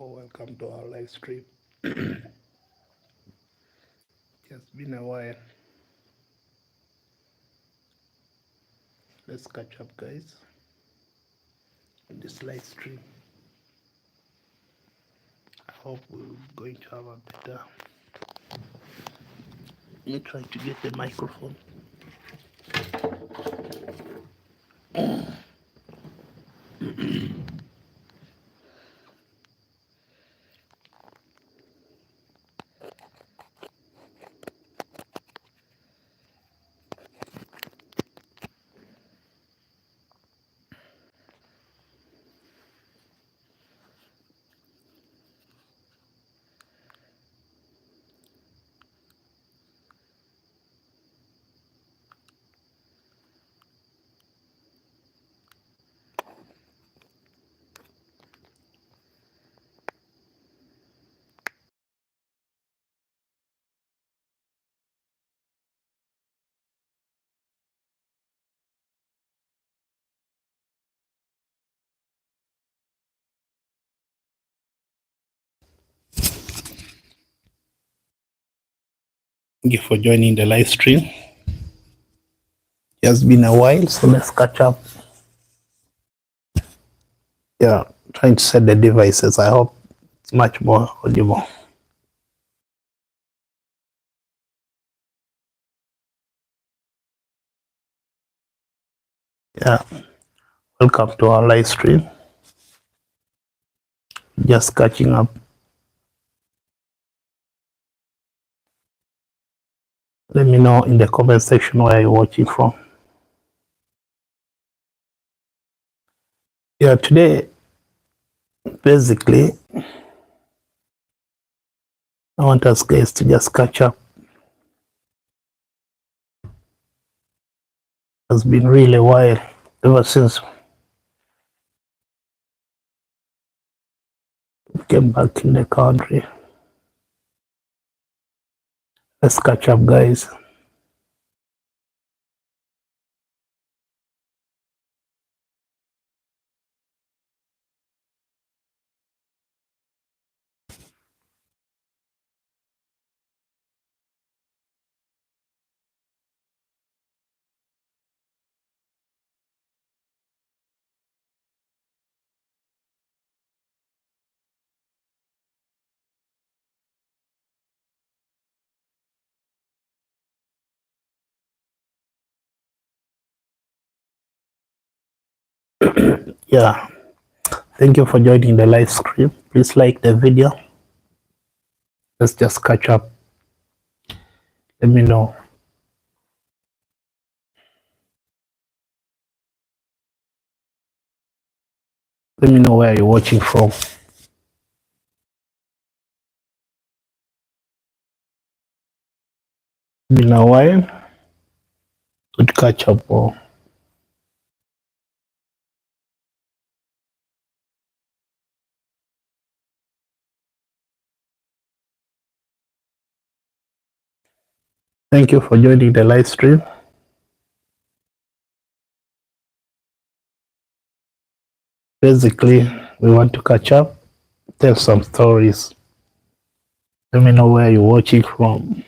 Welcome to our live stream. It's been a while. Let's catch up, guys, in this live stream. I hope we're going to have a better. Let me try to get the microphone. Thank you for joining the live stream. It's been a while, so let's catch up. Yeah, trying to set the devices. I hope it's much more audible. Yeah, welcome to our live stream. Just catching up. Let me know in the comment section where you're watching from. Yeah, today, basically, I want us guys to just catch up. It's been really a while ever since we came back in the country. Let's catch up, guys. Yeah, thank you for joining the live stream. Please like the video. Let's just catch up. Let me know. Let me know where you're watching from. Been a while. Good catch up. Oh. Thank you for joining the live stream. Basically, we want to catch up, tell some stories. Let me know where you're watching from.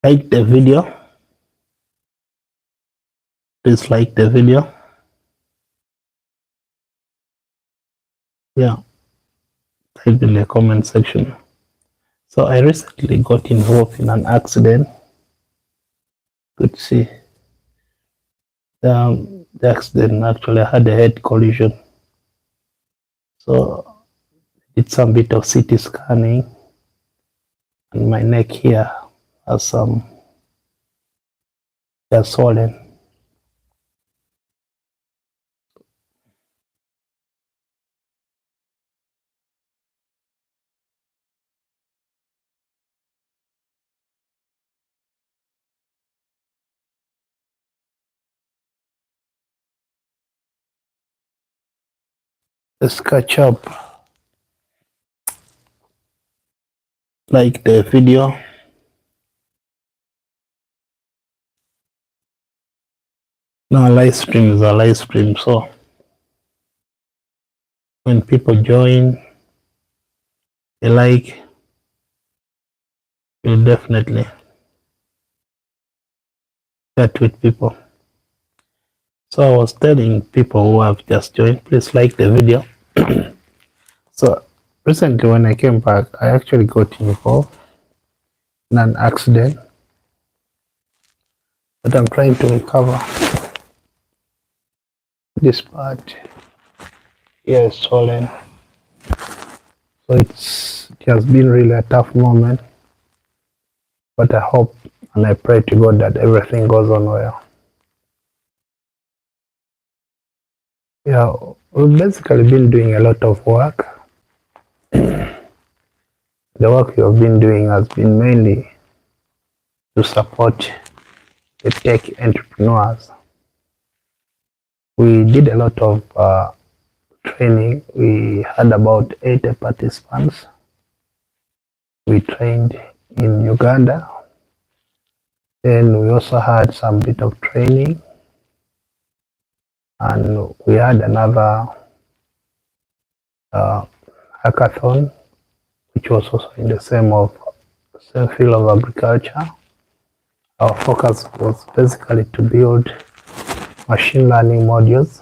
Like the video. Please like the video. Yeah, type in the comment section. So I recently got involved in an accident. Could see the accident actually had a head collision. So did some bit of CT scanning, and my neck here has some swollen. Let's catch up. Like the video. No, live stream is a live stream, so when people join, they like, you'll definitely chat with people. So I was telling people who have just joined, please like the video. So recently when I came back, I actually got involved in an accident, but I'm trying to recover. This part here is swollen. So it has been really a tough moment, but I hope and I pray to God that everything goes on well. Yeah, we've basically been doing a lot of work. The work we have been doing has been mainly to support the tech entrepreneurs. We did a lot of training. We had about 80 participants. We trained in Uganda. Then we also had some bit of training, and we had another hackathon, which was also in the same field of agriculture. Our focus was basically to build machine learning modules.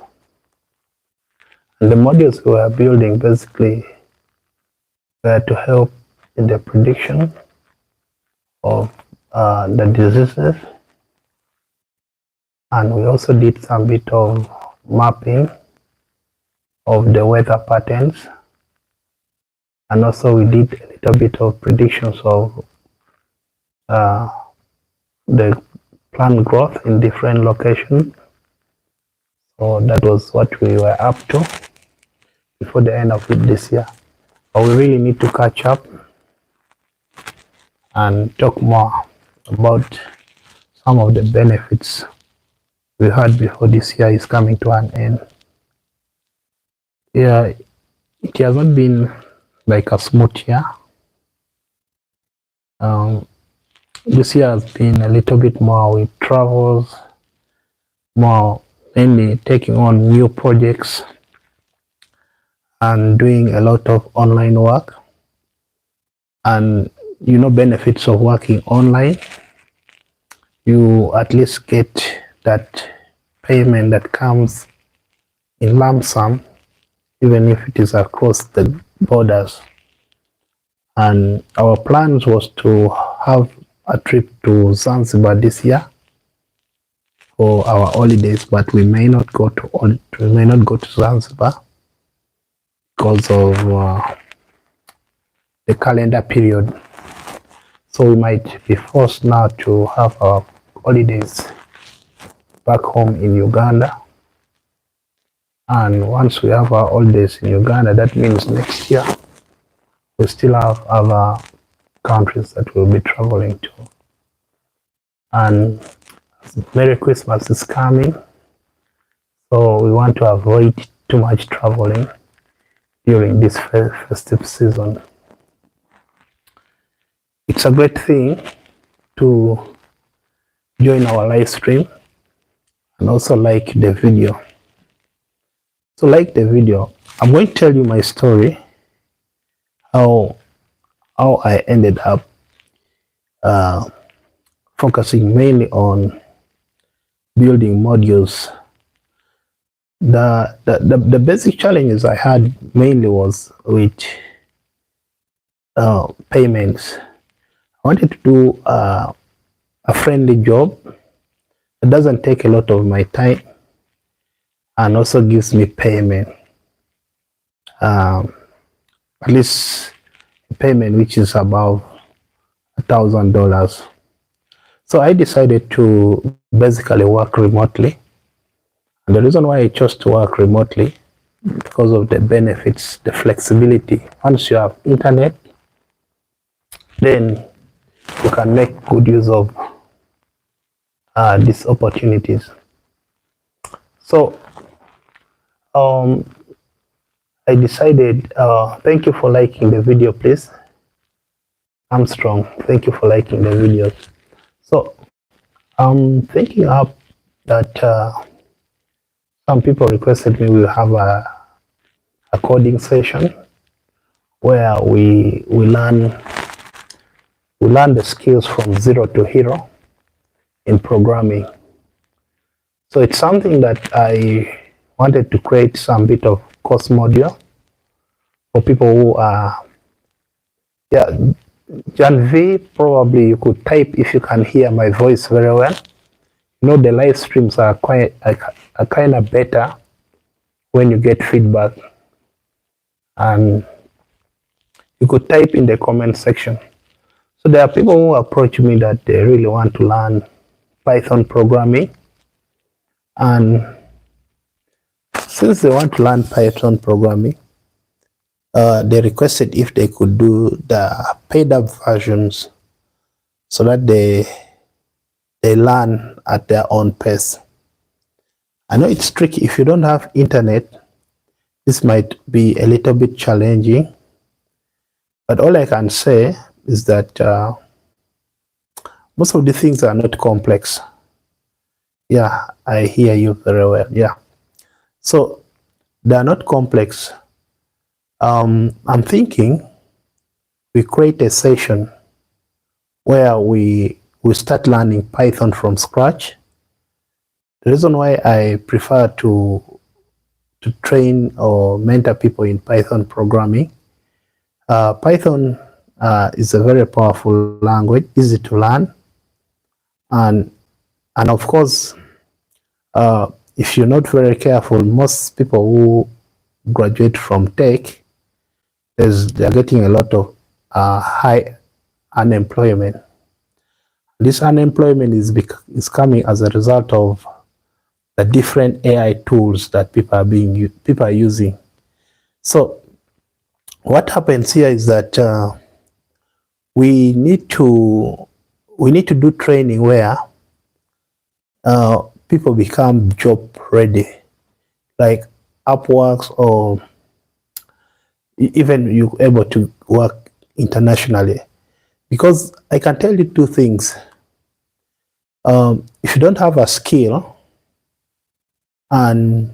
And the modules we were building basically were to help in the prediction of the diseases. And we also did some bit of mapping of the weather patterns. And also we did a little bit of predictions of the plant growth in different locations. So that was what we were up to before the end of it this year. But we really need to catch up and talk more about some of the benefits we had before this year is coming to an end. Yeah, it hasn't been like a smooth year. This year has been a little bit more with travels, more mainly taking on new projects and doing a lot of online work. And you know, benefits of working online, you at least get that payment that comes in lump sum, even if it is across the borders. And our plans was to have a trip to Zanzibar this year for our holidays, but we may not go to Zanzibar because of the calendar period. So we might be forced now to have our holidays back home in Uganda. And once we have our holidays in Uganda, that means next year we still have other countries that we'll be traveling to. And Merry Christmas is coming, so we want to avoid too much traveling during this festive season. It's a great thing to join our live stream and also like the video. So like the video, I'm going to tell you my story, how I ended up focusing mainly on building modules. The basic challenges I had mainly was with payments. I wanted to do a friendly job that doesn't take a lot of my time and also gives me payment, at least a payment which is above $1,000. So I decided to basically work remotely. And the reason why I chose to work remotely, because of the benefits, the flexibility. Once you have internet, then you can make good use of these opportunities. So I decided, thank you for liking the video, please. Armstrong, thank you for liking the videos. So I'm thinking up that some people requested me we have a coding session where we learn the skills from zero to hero in programming. So it's something that I wanted to create some bit of course module for people who are, yeah, Jan V, probably you could type if you can hear my voice very well. You know, the live streams are kind of better when you get feedback, and you could type in the comment section. So there are people who approach me that they really want to learn Python programming, and since they want to learn Python programming, they requested if they could do the paid up versions so that they learn at their own pace. I know it's tricky. If you don't have internet, this might be a little bit challenging, but all I can say is that most of the things are not complex. Yeah, I hear you very well. Yeah. So they are not complex. I'm thinking we create a session where we start learning Python from scratch. The reason why I prefer to train or mentor people in Python programming, Python is a very powerful language, easy to learn, and of course, if you're not very careful, most people who graduate from tech, they're getting a lot of high unemployment. This unemployment is coming as a result of the different AI tools that people are using. So what happens here is that we need to do training where people become job ready, like Upworks, or even you're able to work internationally. Because I can tell you two things. If you don't have a skill and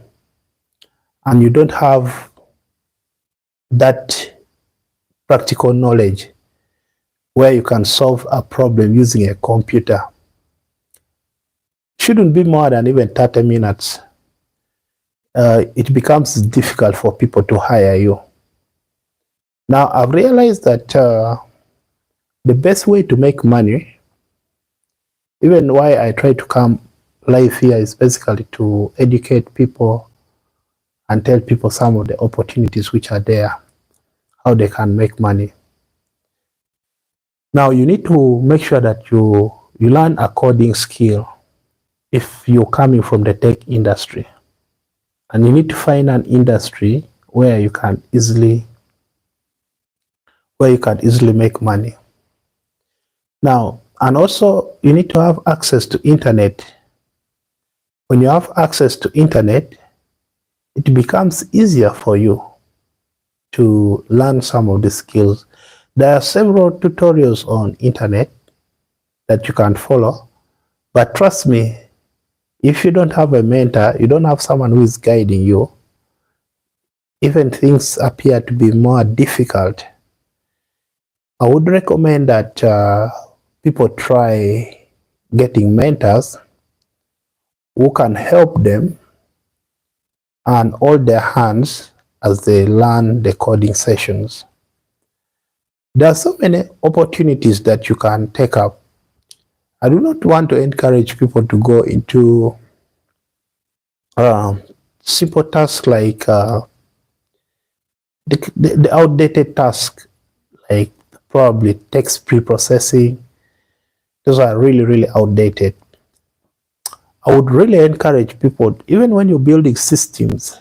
you don't have that practical knowledge where you can solve a problem using a computer, shouldn't be more than even 30 minutes. It becomes difficult for people to hire you. Now, I've realized that the best way to make money, even why I try to come live here, is basically to educate people and tell people some of the opportunities which are there, how they can make money. Now, you need to make sure that you learn a coding skill if you're coming from the tech industry. And you need to find an industry where you can easily make money. Now, and also you need to have access to internet. When you have access to internet, it becomes easier for you to learn some of the skills. There are several tutorials on internet that you can follow, but trust me, if you don't have a mentor, you don't have someone who is guiding you, even things appear to be more difficult. I would recommend that people try getting mentors who can help them and hold their hands as they learn the coding sessions. There are so many opportunities that you can take up. I do not want to encourage people to go into simple tasks like the outdated tasks, like probably text pre-processing. Those are really, really outdated. I would really encourage people, even when you're building systems,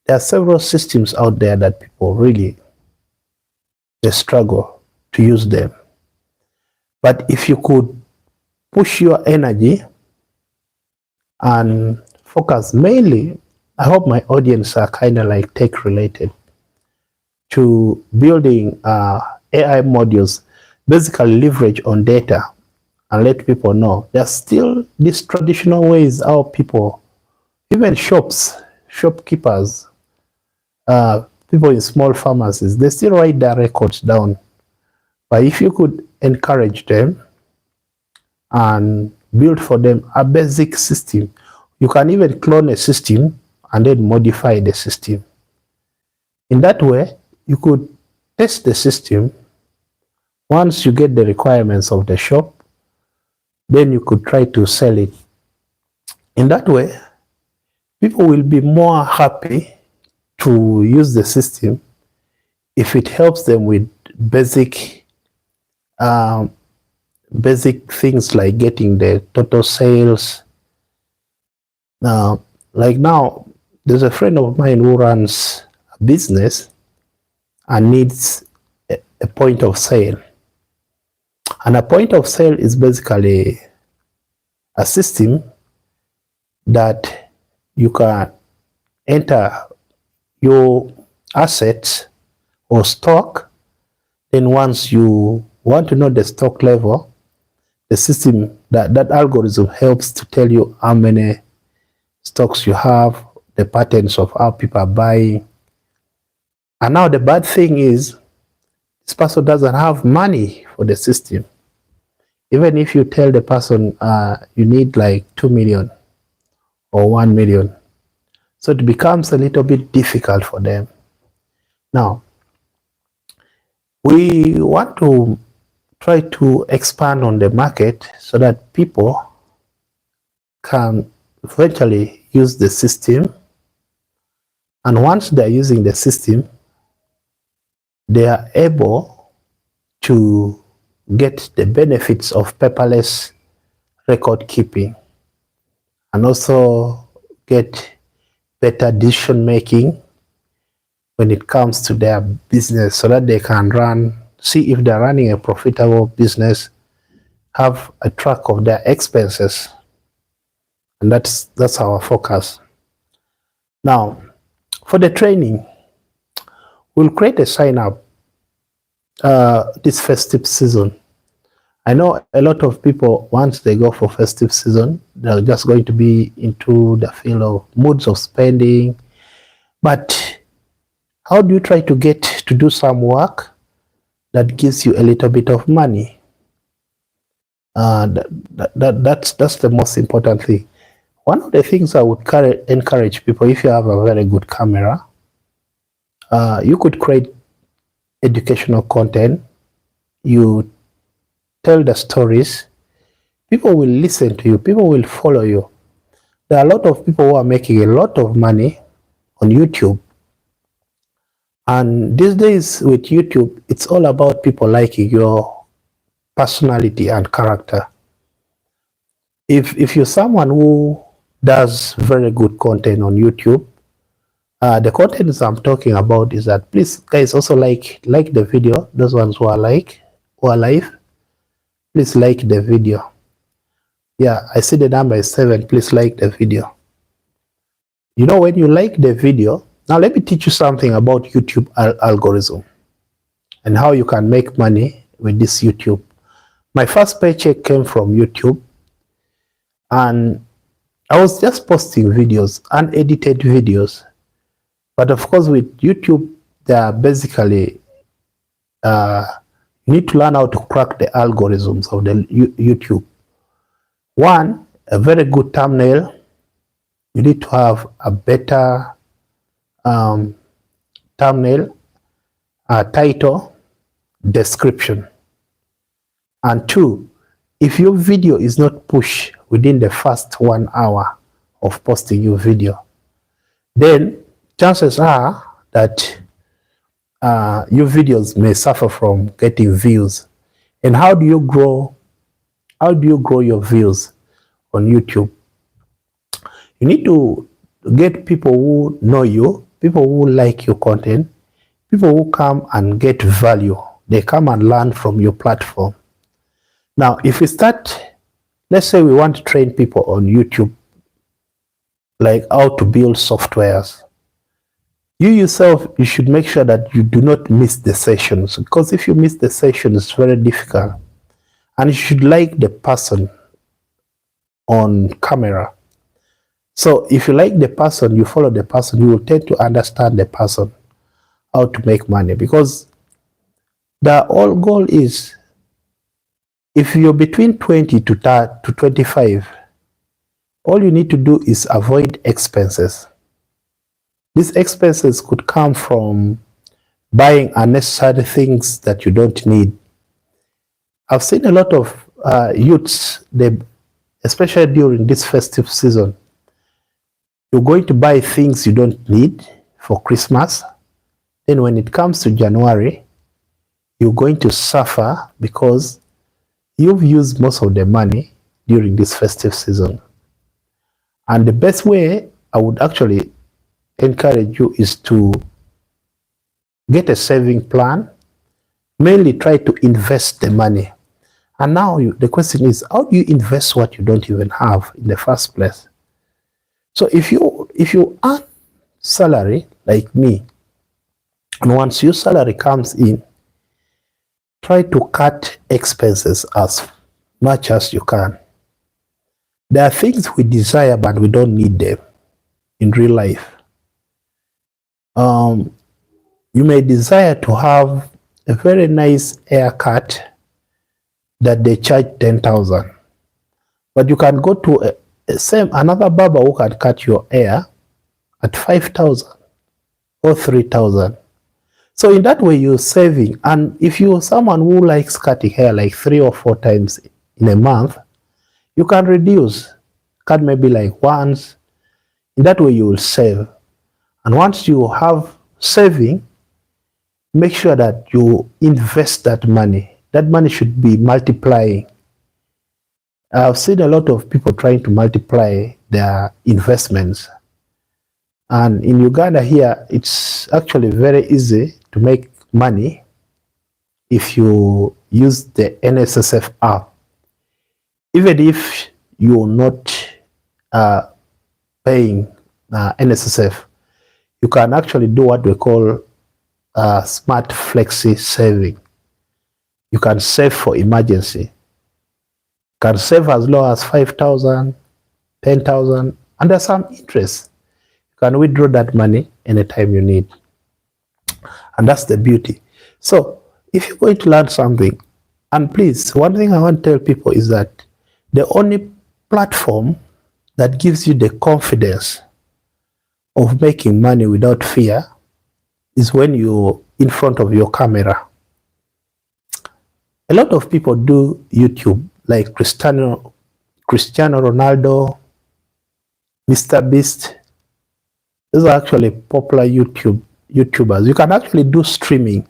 there are several systems out there that people really, they struggle to use them. But if you could push your energy and focus mainly, I hope my audience are kind of like tech related, to building AI modules, basically leverage on data and let people know there's still these traditional ways how people, even shopkeepers, people in small pharmacies, they still write their records down. But if you could encourage them and build for them a basic system, you can even clone a system and then modify the system. In that way, you could test the system. Once you get the requirements of the shop, then you could try to sell it. In that way, people will be more happy to use the system if it helps them with basic things like getting the total sales. Like now, there's a friend of mine who runs a business and needs a point of sale. And a point of sale is basically a system that you can enter your assets or stock. Then once you want to know the stock level, the system, that algorithm helps to tell you how many stocks you have, the patterns of how people are buying. And now the bad thing is, this person doesn't have money for the system. Even if you tell the person you need like 2 million or 1 million, so it becomes a little bit difficult for them. Now, we want to try to expand on the market so that people can eventually use the system. And once they're using the system, they are able to get the benefits of paperless record keeping and also get better decision making when it comes to their business, so that they can see if they're running a profitable business, have a track of their expenses. And that's our focus. Now, for the training, we'll create a sign up this festive season. I know a lot of people, once they go for festive season, they're just going to be into the field of moods of spending. But how do you try to get to do some work that gives you a little bit of money? That's the most important thing. One of the things I would encourage people, if you have a very good camera, you could create educational content. You tell the stories. People will listen to you. People will follow you. There are a lot of people who are making a lot of money on YouTube. And these days with YouTube, it's all about people liking your personality and character. If you're someone who does very good content on YouTube, the content I'm talking about is that, please guys, also like the video. Those ones who are live, please like the video. Yeah, I see the number is 7. Please like the video. You know, when you like the video, now let me teach you something about YouTube algorithm and how you can make money with this YouTube. My first paycheck came from YouTube, and I was just posting videos, unedited videos. But of course, with YouTube, they are basically, you need to learn how to crack the algorithms of the YouTube. One, a very good thumbnail. You need to have a better thumbnail, title, description. And two, if your video is not pushed within the first 1 hour of posting your video, then chances are that your videos may suffer from getting views. And how do you grow your views on YouTube? You need to get people who know you, people who like your content, people who come and get value. They come and learn from your platform. Now, if we start, let's say we want to train people on YouTube, like how to build softwares. You yourself, you should make sure that you do not miss the sessions, because if you miss the session, it's very difficult. And you should like the person on camera. So if you like the person, you follow the person, you will tend to understand the person. how to make money, because the whole goal is, if you're between 20 to 25, all you need to do is avoid expenses. These expenses could come from buying unnecessary things that you don't need. I've seen a lot of youths, especially during this festive season, you're going to buy things you don't need for Christmas. Then when it comes to January, you're going to suffer because you've used most of the money during this festive season. And the best way I would actually encourage you is to get a saving plan, mainly try to invest the money. And now the question is, how do you invest what you don't even have in the first place? So if you earn salary like me, and once your salary comes in, try to cut expenses as much as you can. There are things we desire, but we don't need them in real life. You may desire to have a very nice haircut that they charge 10,000, but you can go to another barber who can cut your hair at 5,000 or 3,000. So in that way, you're saving. And if you're someone who likes cutting hair like 3 or 4 times in a month, you can reduce, cut maybe like once. In that way, you will save. And once you have saving, make sure that you invest that money. That money should be multiplying. I've seen a lot of people trying to multiply their investments. And in Uganda here, it's actually very easy to make money if you use the NSSF app. Even if you're not paying NSSF, you can actually do what we call smart flexi saving. You can save for emergency. You can save as low as 5,000, 10,000, and there's some interest. You can withdraw that money anytime you need. And that's the beauty. So if you're going to learn something, and please, one thing I want to tell people is that the only platform that gives you the confidence of making money without fear is when you're in front of your camera. A lot of people do YouTube, like Cristiano Ronaldo, Mr. Beast. Those are actually popular YouTubers. You can actually do streaming.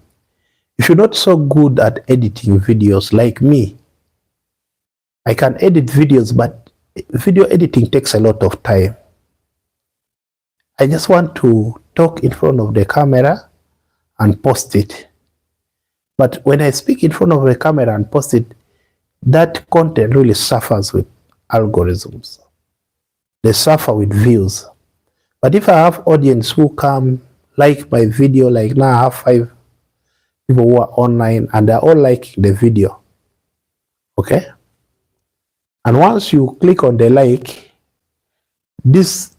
If you're not so good at editing videos like me, I can edit videos, but video editing takes a lot of time. I just want to talk in front of the camera and post it. But when I speak in front of the camera and post it, that content really suffers with algorithms. They suffer with views. But if I have audience who come like my video, like now I have 5 people who are online and they're all liking the video, okay? And once you click on the like, this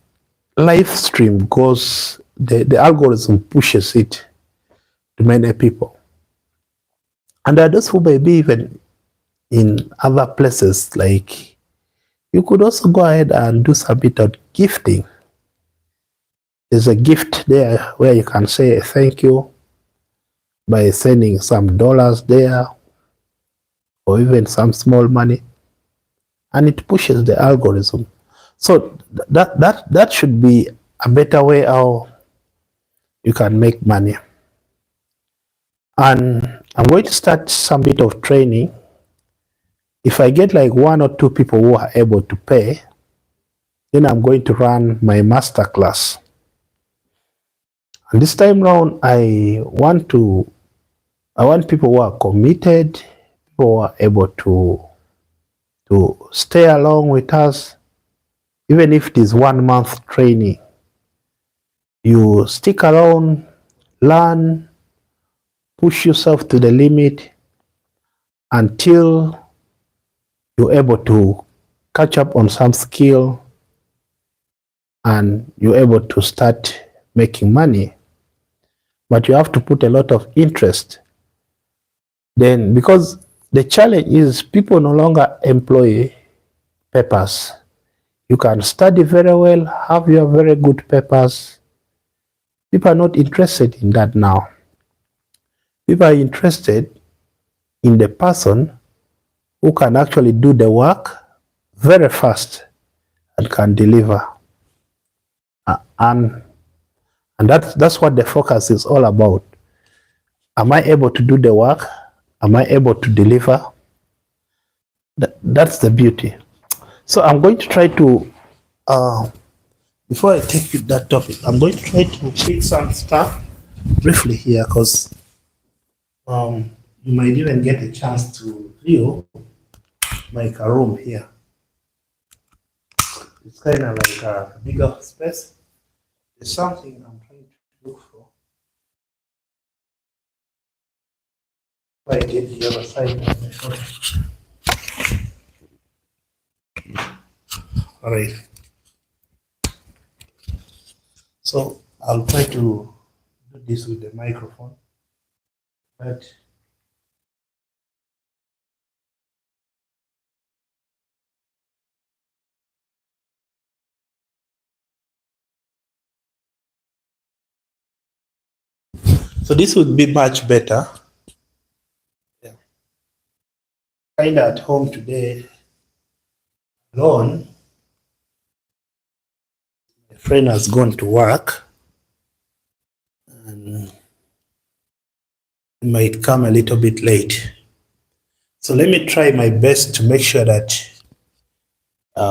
live stream goes, the algorithm pushes it to many people. And there are those who may be even in other places, like you could also go ahead and do some bit of gifting. There's a gift there where you can say thank you by sending some dollars there or even some small money, and it pushes the algorithm. So that should be a better way how you can make money. And I'm going to start some bit of training. If I get like 1 or 2 people who are able to pay, then I'm going to run my master class. And this time round, I want people who are committed, people who are able to stay along with us, even if it is 1 month training. You stick around, learn, push yourself to the limit until you're able to catch up on some skill and you're able to start making money. but you have to put a lot of interest. Then, because the challenge is people no longer employ papers. You can study very well, have your very good papers. People are not interested in that now. People are interested in the person who can actually do the work very fast and can deliver. And that's what the focus is all about. Am I able to do the work? Am I able to deliver? That's the beauty. So I'm going to try to, before I take that topic, I'm going to try to pick some stuff briefly here, because you might even get a chance to view like a room here. It's kind of like a bigger space. There's something I'm trying to look for. If I get the other side of my phone. All right. So I'll try to do this with the microphone, but so this would be much better. Yeah. Kind of at home today alone. My friend has gone to work and might come a little bit late. So let me try my best to make sure that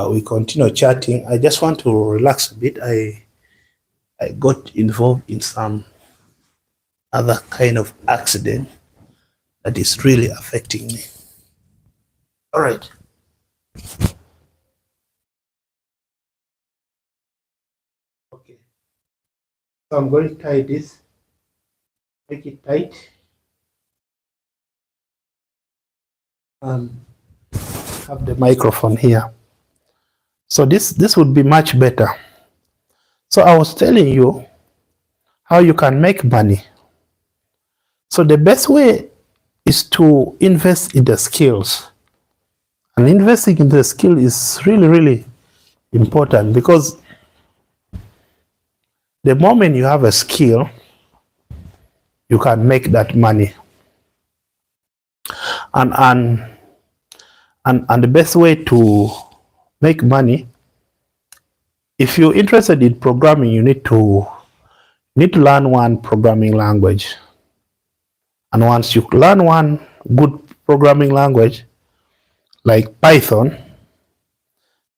we continue chatting. I just want to relax a bit. I got involved in some other kind of accident that is really affecting me. All right. Okay. So I'm going to tie this, make it tight, and have the microphone here. So this would be much better. So I was telling you how you can make money. So the best way is to invest in the skills. And investing in the skill is really, really important, because the moment you have a skill, you can make that money. And the best way to make money, if you're interested in programming, you need to learn one programming language. And once you learn one good programming language, like Python,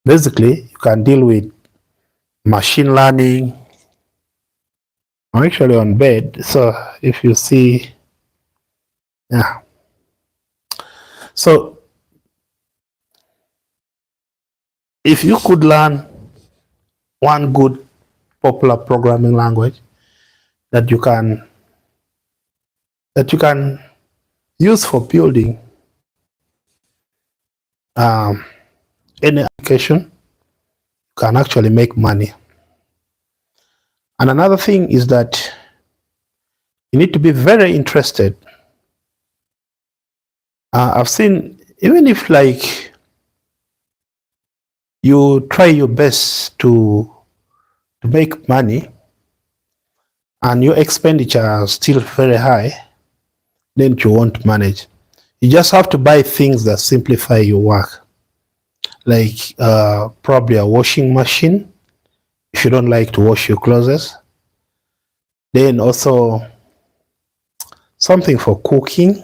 basically you can deal with machine learning. I'm actually on bed, so if you see, yeah. So if you could learn one good popular programming language that you can use for building any application, you can actually make money. And another thing is that you need to be very interested. I've seen, even if like you try your best to make money and your expenditure are still very high, then you won't manage. You just have to buy things that simplify your work, like probably a washing machine if you don't like to wash your clothes. Then also something for cooking,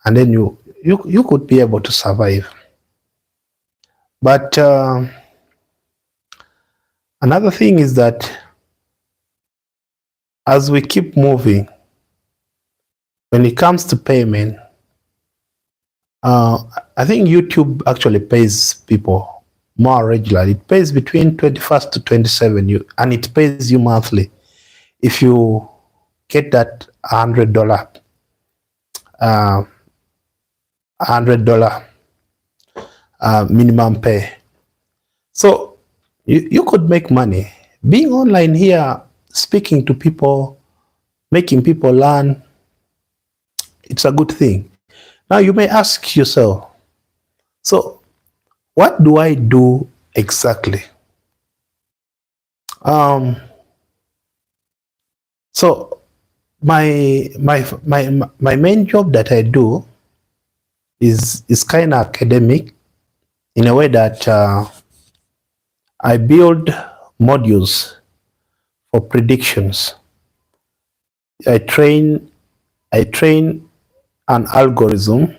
and then you could be able to survive. But another thing is that as we keep moving, when it comes to payment, I think YouTube actually pays people more regularly. It pays between 21st to 27, and it pays you monthly. If you get that $100 minimum pay, so you could make money being online here, speaking to people, making people learn, it's a good thing. Now you may ask yourself, so what do I do exactly? Um, so my main job that I do is kind of academic in a way that I build modules for predictions. I train an algorithm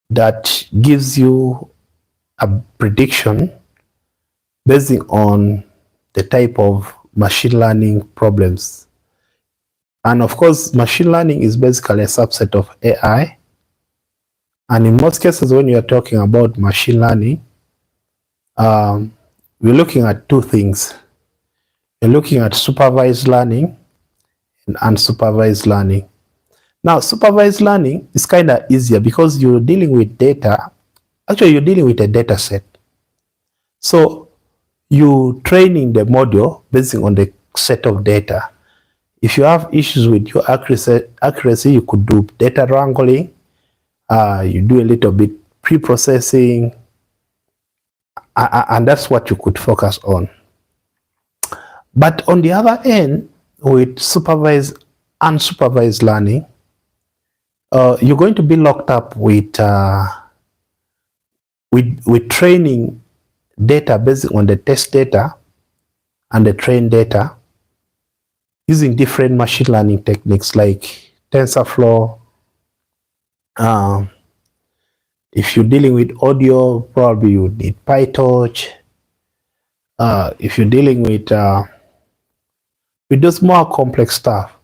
that gives you a prediction based on the type of machine learning problems. And of course, machine learning is basically a subset of AI. And in most cases, when you're talking about machine learning, we're looking at two things. You're looking at supervised learning and unsupervised learning. Now, supervised learning is kind of easier because you're dealing with data. Actually, you're dealing with a data set. So you training the model based on the set of data. If you have issues with your accuracy, you could do data wrangling. You do a little bit pre-processing, and that's what you could focus on. But on the other end, with supervised, unsupervised learning, you're going to be locked up with training data based on the test data and the trained data using different machine learning techniques like TensorFlow. If you're dealing with audio, probably you need PyTorch. If you're dealing with those more complex stuff,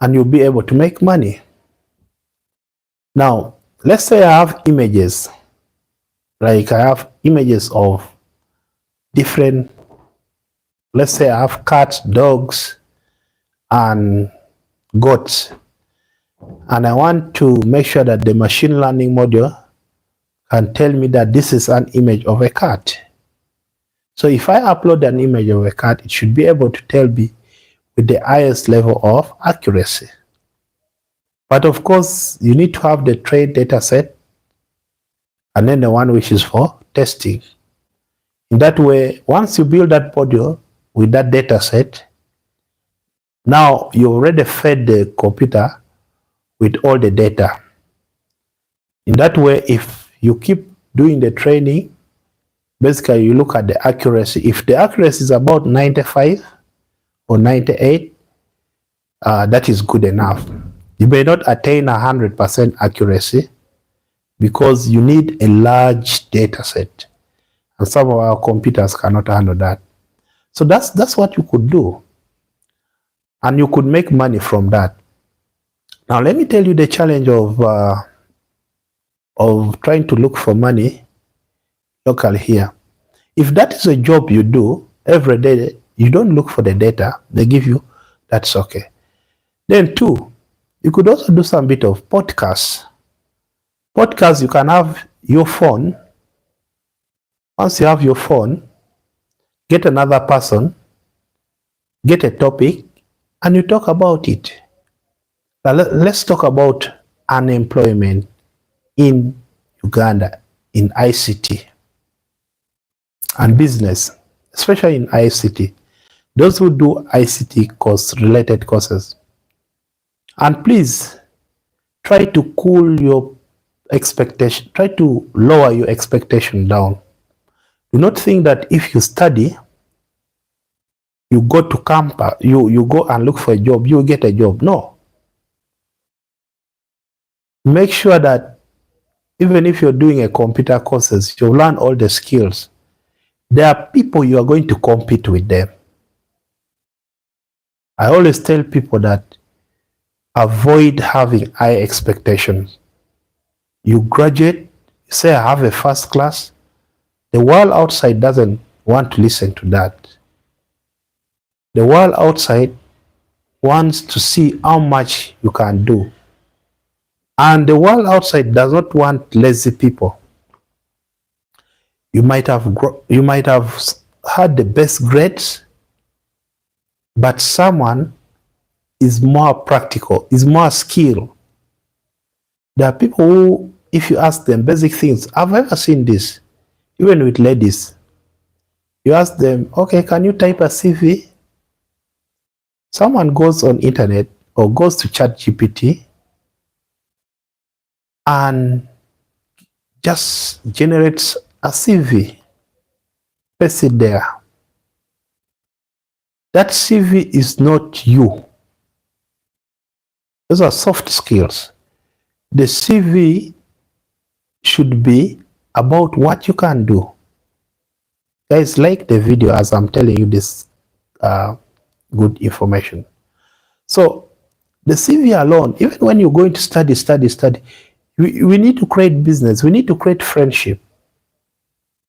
and you'll be able to make money. Now, let's say I have images, like I have images of different, let's say I have cats, dogs, and goats, and I want to make sure that the machine learning module can tell me that this is an image of a cat. So if I upload an image of a cat, it should be able to tell me with the highest level of accuracy. But of course, you need to have the trained data set and then the one which is for testing. In that way, once you build that module with that data set, now you already fed the computer with all the data. In that way, if you keep doing the training, basically you look at the accuracy. If the accuracy is about 95 or 98, that is good enough. You may not attain 100% accuracy because you need a large data set. And some of our computers cannot handle that. So that's what you could do. And you could make money from that. Now let me tell you the challenge of trying to look for money locally here. If that is a job you do every day, you don't look for the data they give you, that's okay. Then two, you could also do some bit of podcasts. Podcasts, you can have your phone. Once you have your phone, get another person, get a topic, and you talk about it. Now let's talk about unemployment in Uganda in ICT and business, especially in ICT. Those who do ICT related courses. And please try to cool your expectation, try to lower your expectation down. Do not think that if you study, you go to campus, you go and look for a job, you get a job. No. Make sure that even if you're doing a computer courses, you learn all the skills. There are people you are going to compete with them. I always tell people that avoid having high expectations. You graduate, you say I have a first class. The world outside doesn't want to listen to that. The world outside wants to see how much you can do. And the world outside does not want lazy people. You might have had the best grades, but someone is more practical, is more skill. There are people who, if you ask them basic things, I've ever seen this, even with ladies. You ask them, okay, can you type a CV? Someone goes on internet or goes to ChatGPT and just generates a CV, paste it there. That CV is not you. Those are soft skills. The CV should be about what you can do. Guys, like the video as I'm telling you this good information. So the CV alone, even when you're going to study, we need to create business. We need to create friendship.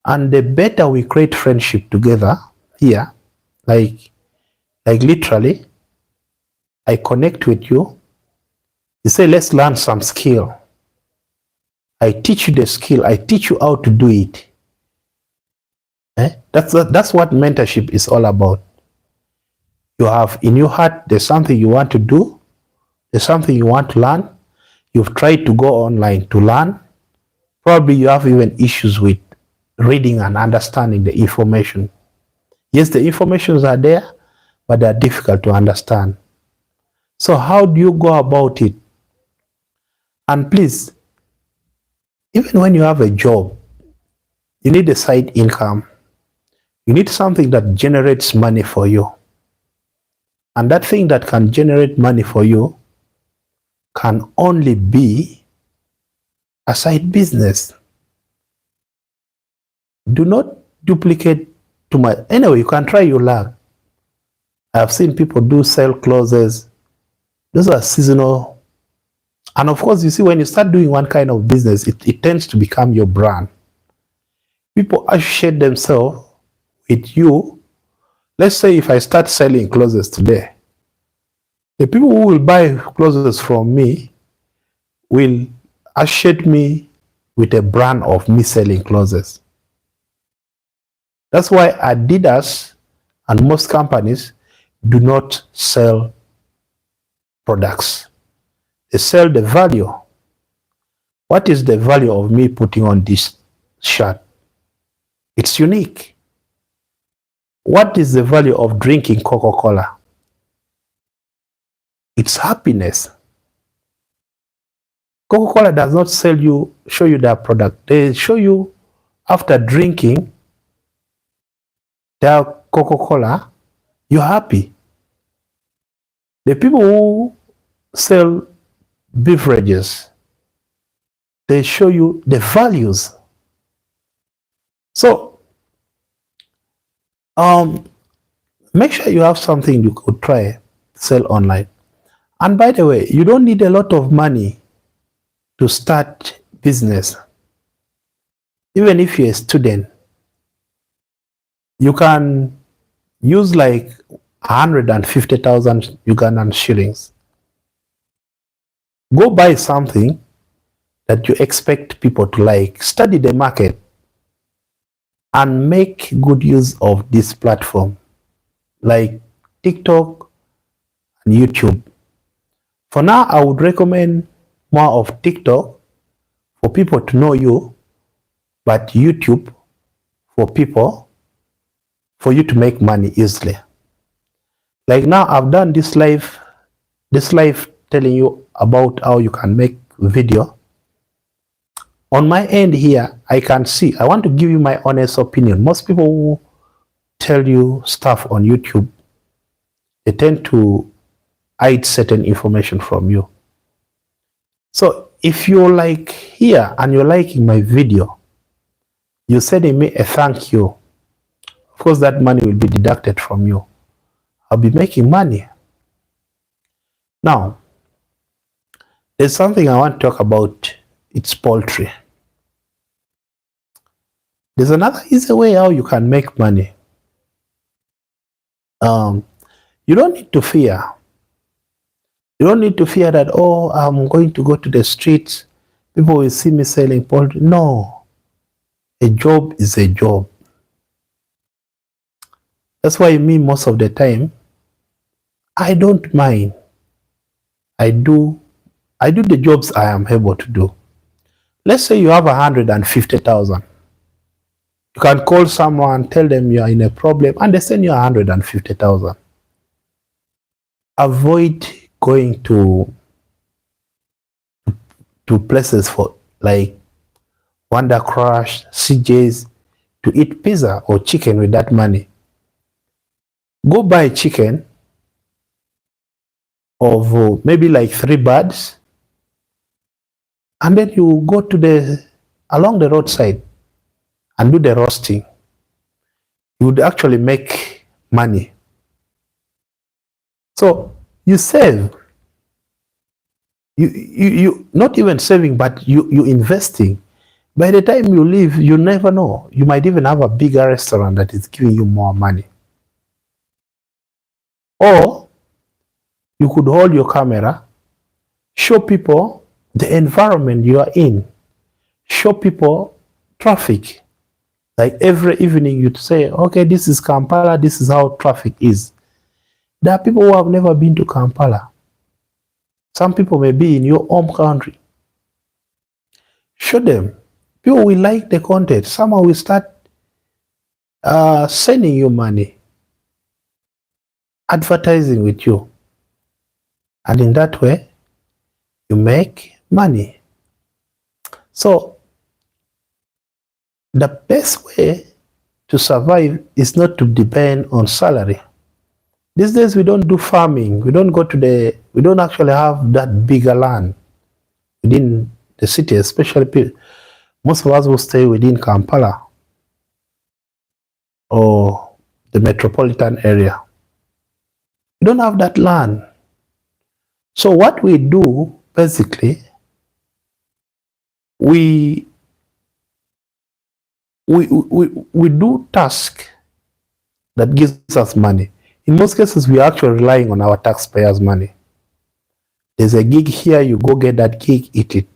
And the better we create friendship together here, like literally, I connect with you. You say, let's learn some skill. I teach you the skill. I teach you how to do it. That's what mentorship is all about. You have in your heart, there's something you want to do. There's something you want to learn. You've tried to go online to learn. Probably you have even issues with reading and understanding the information. Yes, the informations are there, but they're difficult to understand. So how do you go about it? And please, even when you have a job, you need a side income. You need something that generates money for you. And that thing that can generate money for you can only be a side business. Do not duplicate too much. Anyway, you can try your luck. I've seen people do sell clothes. Those are seasonal. And of course, you see, when you start doing one kind of business, it tends to become your brand. People associate themselves with you. Let's say if I start selling clothes today, the people who will buy clothes from me will associate me with a brand of me selling clothes. That's why Adidas and most companies do not sell products. They sell the value. What is the value of me putting on this shirt? It's unique. What is the value of drinking Coca-Cola? It's happiness. Coca-Cola does not show you their product. They show you after drinking their Coca-Cola, you're happy. The people who sell beverages, they show you the values. So, make sure you have something you could try sell online. And by the way, you don't need a lot of money to start business. Even if you're a student, you can use like 150,000 Ugandan shillings. Go buy something that you expect people to like. Study the market and make good use of this platform like TikTok and YouTube. For now, I would recommend more of TikTok for people to know you, but YouTube for you to make money easily. Like now, I've done this live telling you about how you can make video. On my end here, I can see, I want to give you my honest opinion. Most people who tell you stuff on YouTube, they tend to hide certain information from you. So if you're like here and you're liking my video, you're sending me a thank you. Of course, that money will be deducted from you. I'll be making money. Now, there's something I want to talk about. It's poultry. There's another easy way how you can make money. You don't need to fear. You don't need to fear that, oh, I'm going to go to the streets. People will see me selling poultry. No. A job is a job. That's why me, most of the time, I don't mind. I do the jobs I am able to do. Let's say you have 150,000. You can call someone, tell them you are in a problem, and they send you 150,000. Avoid going to places for like Wonder Crush, CJ's to eat pizza or chicken with that money. Go buy chicken of maybe like 3 birds, and then you go to along the roadside and do the roasting. You would actually make money. So you save. You not even saving, but you investing. By the time you leave, you never know. You might even have a bigger restaurant that is giving you more money. Or you could hold your camera, show people the environment you are in, show people traffic. Like every evening you'd say, okay, this is Kampala, this is how traffic is. There are people who have never been to Kampala. Some people may be in your home country. Show them. People will like the content. Someone will start sending you money, advertising with you. And in that way, you make money. So the best way to survive is not to depend on salary. These days we don't do farming. We don't actually have that bigger land within the city, especially most of us will stay within Kampala or the metropolitan area. We don't have that land. So what we do, basically, we do tasks that gives us money. In most cases, we are actually relying on our taxpayers' money. There's a gig here, you go get that gig, eat it.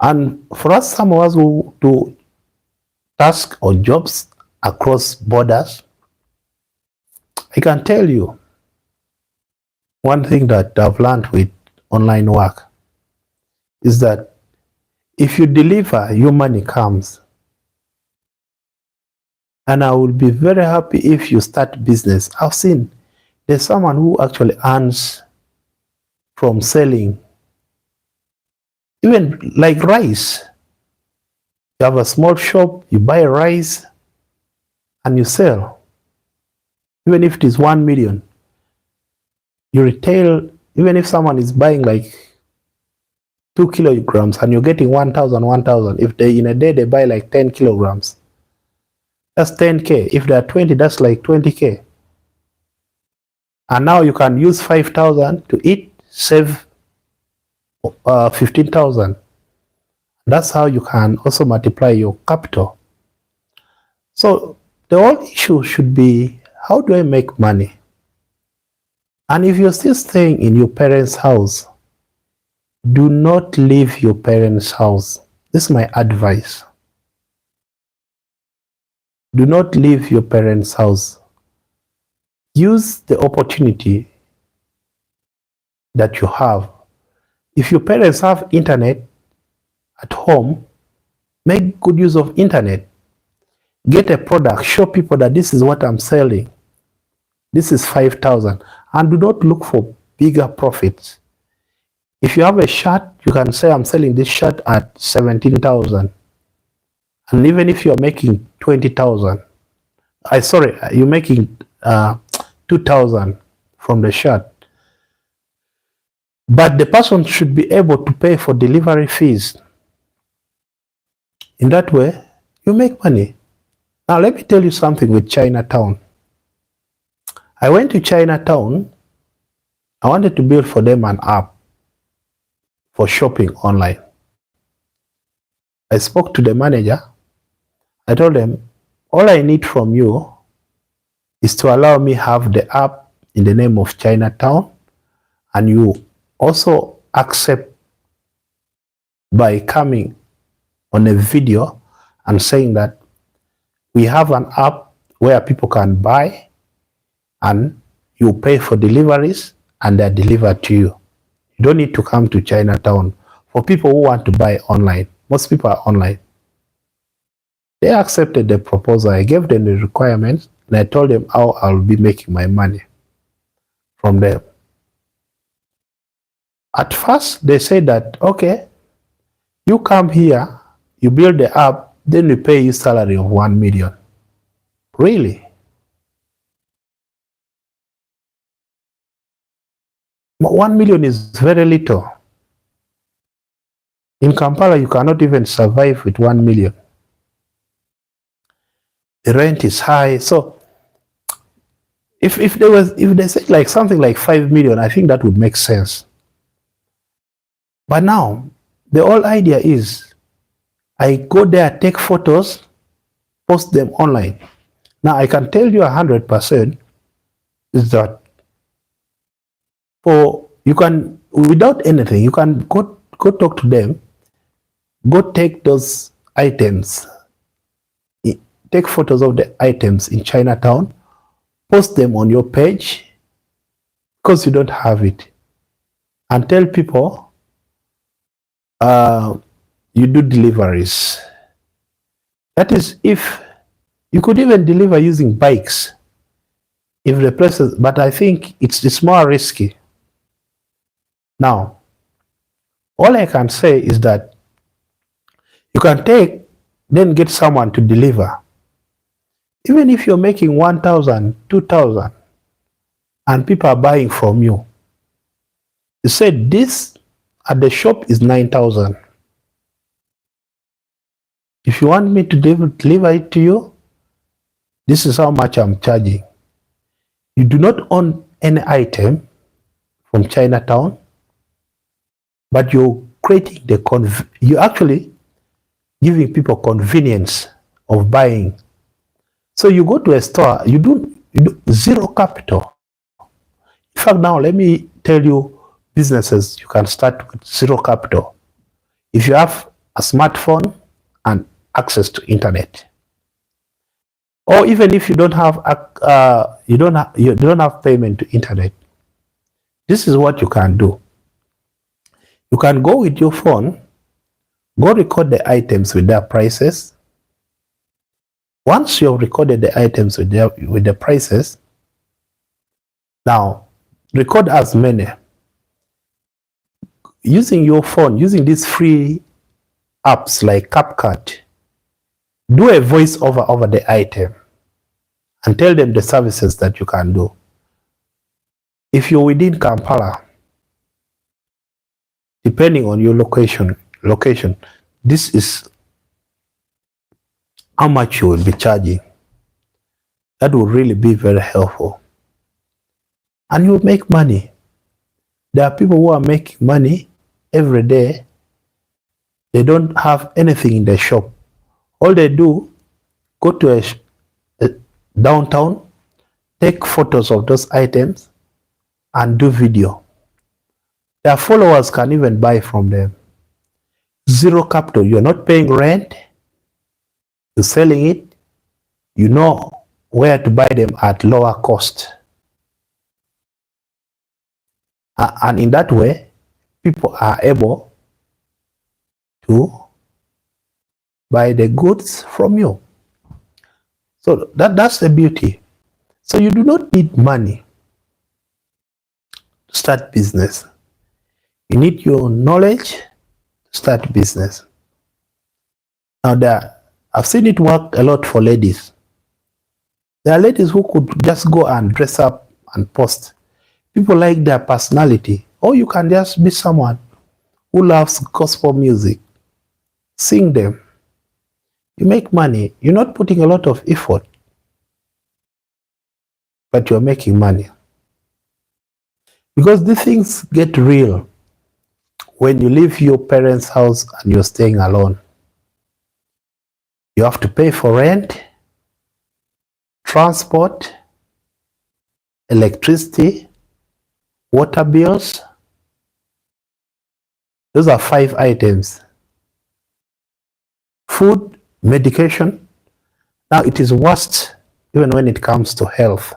And for us, some of us who do tasks or jobs across borders, I can tell you one thing that I've learned with online work is that if you deliver, your money comes. And I will be very happy if you start business. I've seen there's someone who actually earns from selling, even like rice. You have a small shop, you buy rice and you sell. Even if it is 1 million, you retail, even if someone is buying like 2 kilograms and you're getting 1,000, if they in a day they buy like 10 kilograms, that's 10K. If there are 20, that's like 20K. And now you can use 5,000 to eat, save 15,000. That's how you can also multiply your capital. So the whole issue should be, how do I make money? And if you're still staying in your parents' house, do not leave your parents' house. This is my advice. Do not leave your parents' house. Use the opportunity that you have. If your parents have internet at home, make good use of internet. Get a product, show people that this is what I'm selling. This is 5,000. And do not look for bigger profits. If you have a shirt, you can say I'm selling this shirt at 17,000. And even if you're making 20,000, you're making 2,000 from the shirt. But the person should be able to pay for delivery fees. In that way, you make money. Now let me tell you something with Chinatown. I went to Chinatown. I wanted to build for them an app for shopping online. I spoke to the manager. I told them, all I need from you is to allow me have the app in the name of Chinatown, and you also accept by coming on a video and saying that we have an app where people can buy and You pay for deliveries and they're delivered to you. You don't need to come to Chinatown. For people who want to buy online, most people are online. They accepted the proposal. I gave them the requirements and I told them how I'll be making my money from them. At first, they said that, okay, you come here, you build the app, then we pay you salary of 1 million. Really? 1 million is very little. In Kampala, you cannot even survive with 1 million. The rent is high. So if they said like something like 5 million, I think that would make sense. But now, the whole idea is I go there, take photos, post them online. Now, I can tell you 100% is that you can, without anything, you can go talk to them, go take those items, take photos of the items in Chinatown, post them on your page because you don't have it, and tell people you do deliveries. That is, if you could even deliver using bikes, if the places, but I think it's more risky. Now, all I can say is that you can then get someone to deliver. Even if you're making 1,000, 2,000, and people are buying from you, you said this at the shop is 9,000. If you want me to deliver it to you, this is how much I'm charging. You do not own any item from Chinatown, but you're creating you're actually giving people convenience of buying. So you go to a store, you do zero capital. In fact, now let me tell you businesses you can start with zero capital. If you have a smartphone and access to internet, or even if you don't have you don't have payment to internet, this is what you can do. You can go with your phone, go record the items with their prices. Once you have recorded the items with the prices, now record as many. Using your phone, using these free apps like CapCut, do a voiceover over the item and tell them the services that you can do. If you're within Kampala, depending on your location, this is how much you will be charging. That will really be very helpful. And you'll make money. There are people who are making money every day. They don't have anything in the shop. All they do, go to a downtown, take photos of those items, and do video. Their followers can even buy from them. Zero capital. You're not paying rent. You're selling it. You know where to buy them at lower cost. And in that way, people are able to buy the goods from you. So that's the beauty. So you do not need money to start business. You need your knowledge to start business. Now I've seen it work a lot for ladies. There are ladies who could just go and dress up and post. People like their personality. Or you can just be someone who loves gospel music. Sing them. You make money. You're not putting a lot of effort, but you're making money. Because the things get real when you leave your parents' house and you're staying alone. You have to pay for rent, transport, electricity, water bills. Those are 5 items. Food, medication. Now it is worst even when it comes to health.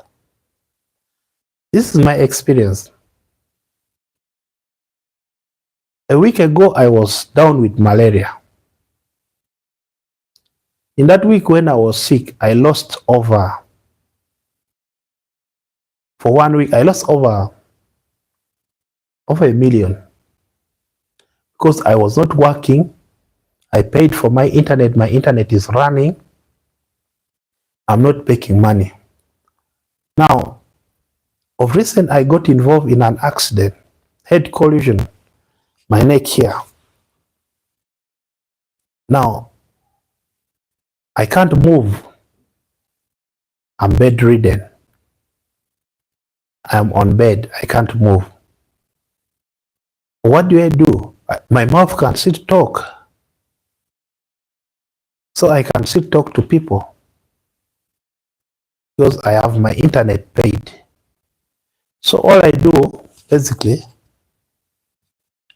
This is my experience. A week ago, I was down with malaria. In that week when I was sick, I lost over, for 1 week, I lost over $1 million because I was not working. I paid for my internet. My internet is running. I'm not making money. Now, of recent, I got involved in an accident, head collision, my neck here. Now, I can't move. I'm bedridden. I'm on bed. I can't move. What do? My mouth can still talk. So I can still talk to people because I have my internet paid. So all I do, basically,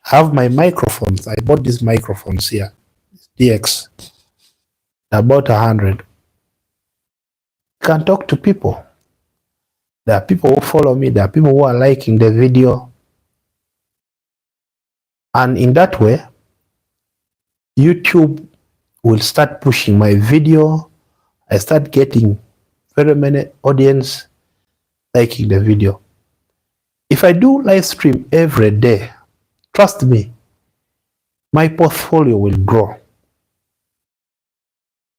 I have my microphones. I bought these microphones here, DX, about 100. I can talk to people. There are people who follow me. There are people who are liking the video. And in that way, YouTube will start pushing my video. I start getting very many audience liking the video. If I do live stream every day, trust me, my portfolio will grow.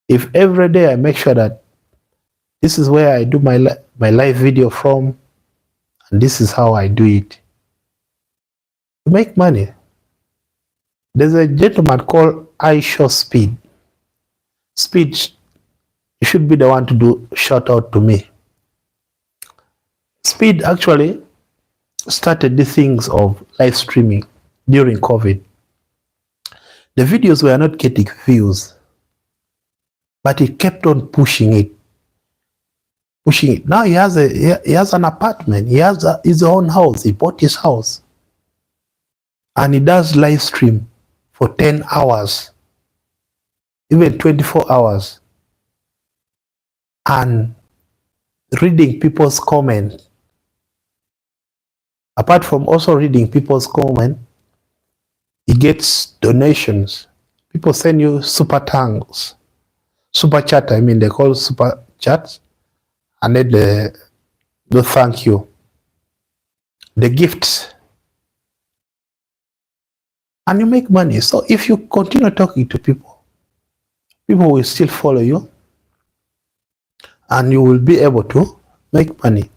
If every day I make sure that this is where I do my live video from, and this is how I do it, to make money. There's a gentleman called iShowSpeed. Speed, you should be the one to do shout out to me. Speed actually started the things of live streaming during COVID. The videos were not getting views, but he kept on pushing it. Now he has an apartment. He has his own house. He bought his house, and he does live stream for 10 hours, even 24 hours, and reading people's comments. Apart from also reading people's comments, he gets donations. People send you super thanks, super chat. I mean, they call super chats, and then the thank you, the gifts, and you make money. So if you continue talking to people, people will still follow you, and you will be able to make money.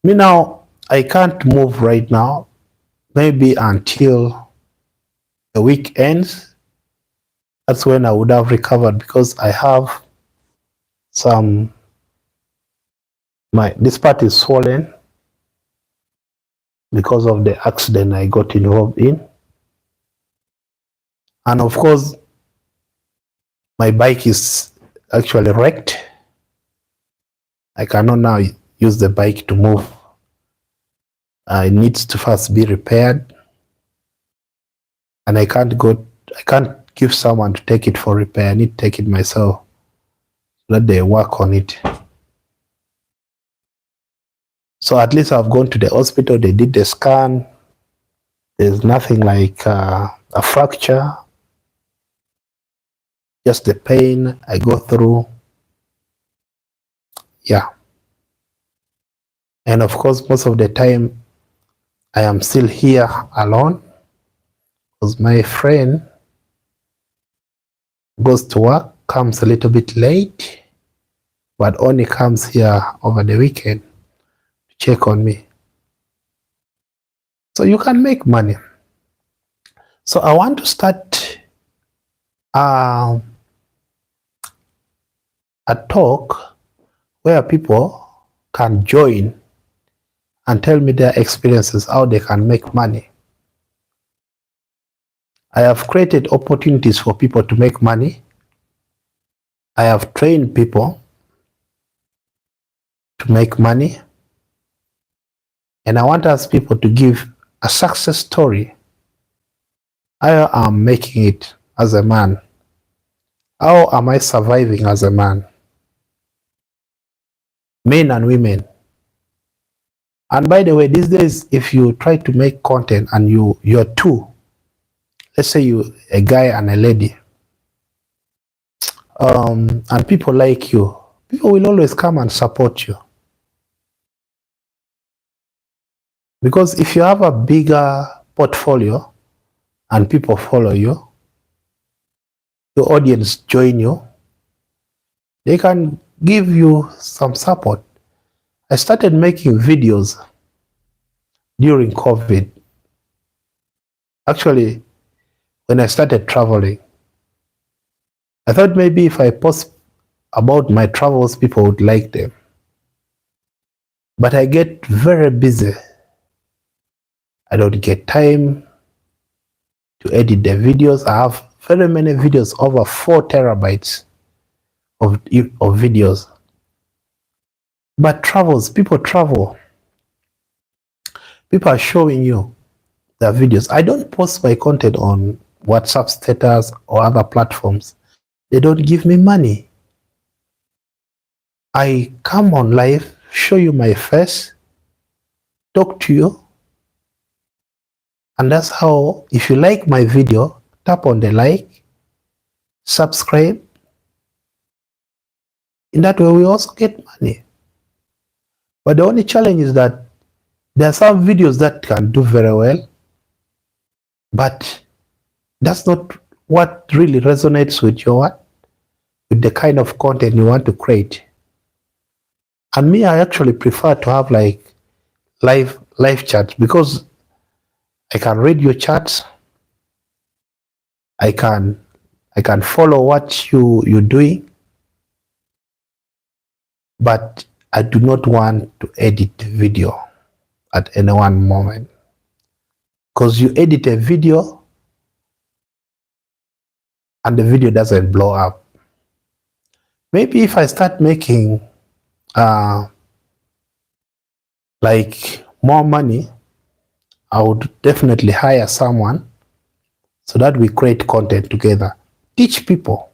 Me now, I can't move right now, maybe until the week ends. That's when I would have recovered, because I have this part is swollen because of the accident I got involved in. And of course, my bike is actually wrecked. I cannot now use the bike to move. It needs to first be repaired. And I can't give someone to take it for repair. I need to take it myself. Let they work on it. So at least I've gone to the hospital. They did the scan. There's nothing like a fracture. Just the pain I go through. Yeah. And of course, most of the time, I am still here alone, because my friend goes to work, comes a little bit late, but only comes here over the weekend to check on me. So you can make money. So I want to start a talk where people can join and tell me their experiences, how they can make money. I have created opportunities for people to make money. I have trained people to make money. And I want us people to give a success story. How am making it as a man? How am I surviving as a man? Men and women. And by the way, these days, if you try to make content and you're two, let's say you a guy and a lady, and people like you, people will always come and support you. Because if you have a bigger portfolio and people follow you, your audience join you, they can give you some support. I started making videos during COVID. Actually, when I started traveling, I thought maybe if I post about my travels, people would like them. But I get very busy. I don't get time to edit the videos. I have very many videos, over 4 terabytes of videos. But travels, people travel. People are showing you their videos. I don't post my content on WhatsApp status or other platforms. They don't give me money. I come on live, show you my face, talk to you. And that's how, if you like my video, tap on the like, subscribe. In that way, we also get money. But the only challenge is that there are some videos that can do very well, but that's not what really resonates with with the kind of content you want to create. And me, I actually prefer to have like live chats, because I can read your chats. I can follow what you're doing, but I do not want to edit the video at any one moment. Because you edit a video and the video doesn't blow up. Maybe if I start making like more money, I would definitely hire someone so that we create content together. Teach people.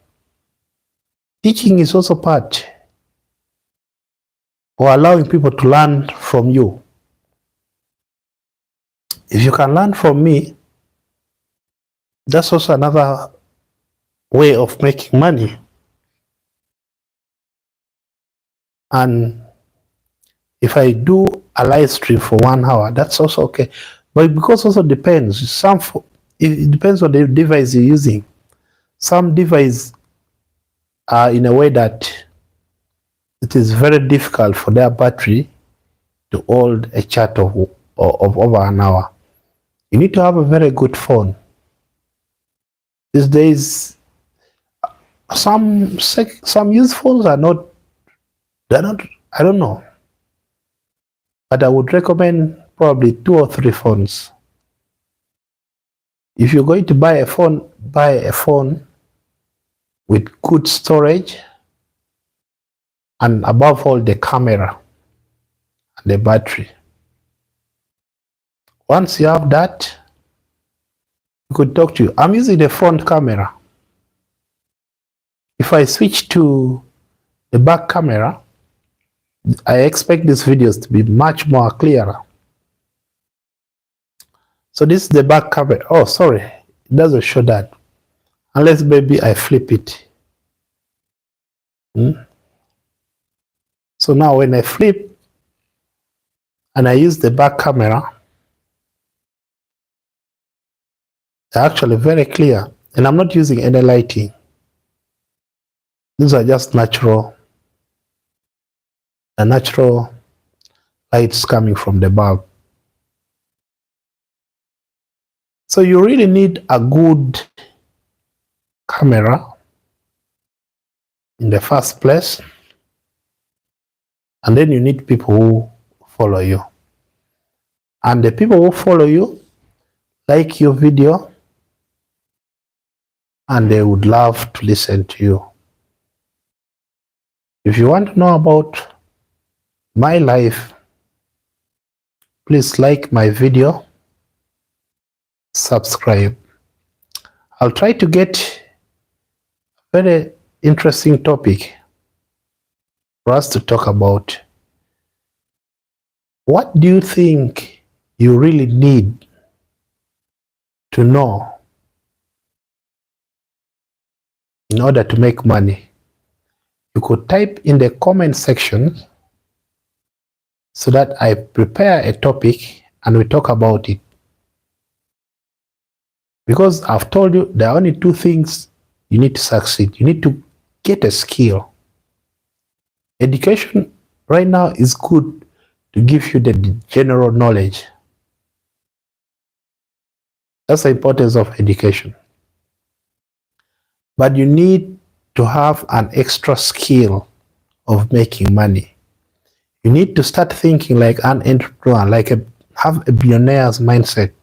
Teaching is also part, or allowing people to learn from you. If you can learn from me, that's also another way of making money. And if I do a live stream for 1 hour, that's also okay. But because also depends. It depends on the device you're using. Some devices are in a way that it is very difficult for their battery to hold a chat of over an hour. You need to have a very good phone. These days, some used phones are not, I don't know. But I would recommend probably 2 or 3 phones. If you're going to buy a phone with good storage, and above all, the camera and the battery. Once you have that, you could talk to you. I'm using the front camera. If I switch to the back camera, I expect these videos to be much more clearer. So this is the back camera. Oh, sorry, it doesn't show that. Unless maybe I flip it. So now when I flip and I use the back camera, they're actually very clear. And I'm not using any lighting. These are just natural lights coming from the bulb. So you really need a good camera in the first place, and then you need people who follow you. And the people who follow you like your video, and they would love to listen to you. If you want to know about my life, please like my video, subscribe. I'll try to get a very interesting topic for us to talk about What do you think you really need to know in order to make money? You could type in the comment section so that I prepare a topic and we talk about it. Because I've told you there are only two things you need to succeed. You need to get a skill. Education right now is good to give you the general knowledge. That's the importance of education. But you need to have an extra skill of making money. You need to start thinking like an entrepreneur, have a billionaire's mindset.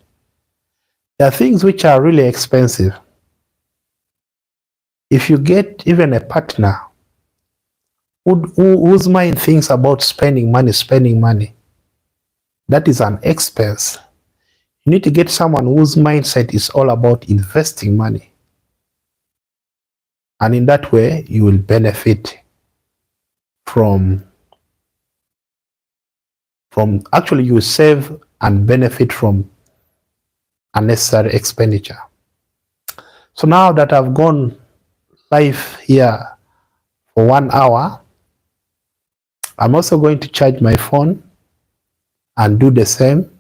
There are things which are really expensive. If you get even a partner whose mind thinks about spending money, that is an expense. You need to get someone whose mindset is all about investing money. And in that way, you will benefit from actually you save and benefit from unnecessary expenditure. So now that I've gone live here for 1 hour, I'm also going to charge my phone and do the same,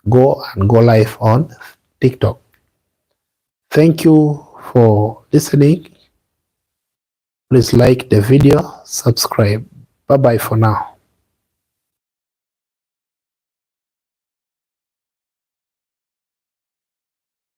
go live on TikTok. Thank you for listening. Please like the video, subscribe. Bye-bye for now.